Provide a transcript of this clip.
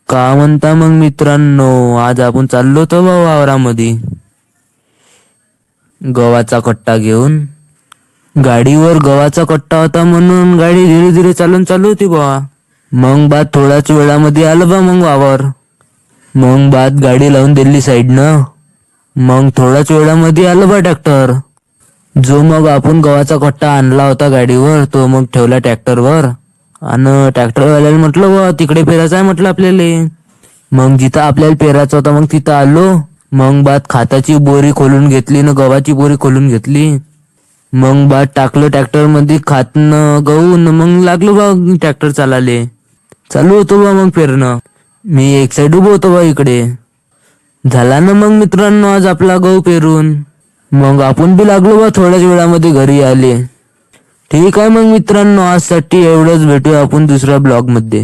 का म्हणता मग मित्रांनो, आज आपण चाललो होतो बा वावरामध्ये गव्हाचा कट्टा घेऊन. गाडीवर गव्हाचा कट्टा होता म्हणून गाडी धीरे धीरे चालू होती बा. मग बाद थोड्याच वेळामध्ये आलं बा मग वावर. मग बाद गाडी लावून दिली साईडनं. मग थोड्याच वेळामध्ये आलं बा ट्रॅक्टर. जो मग आपण गव्हाचा कट्टा आणला होता गाडीवर तो मग ठेवला ट्रॅक्टरवर. आणि ट्रॅक्टरवाल्याला म्हटलं बा तिकडे पेरायचं आहे म्हटलं आपल्याला. मग जिथं आपल्याला पेरायचं होतं मग तिथं आलो. मग बाद खाताची बोरी खोलून घेतली न गव्हाची बोरी खोलून घेतली. मग बाद टाकलं ट्रॅक्टर मध्ये खातनं गहू न मग लागलो बा ट्रॅक्टर चालाले. चालू होतो बा मग पेरणं. मी एक साईड उभं होतो बा इकडे. झाला ना मग मित्रांनो आज आपला गहू पेरून. मग आपण बी लागलो बा थोड्याच वेळामध्ये घरी आले. ठीक आहे मग मित्रांनो, आजसाठी एवढंच. भेटूया आपण दुसऱ्या ब्लॉग मध्ये.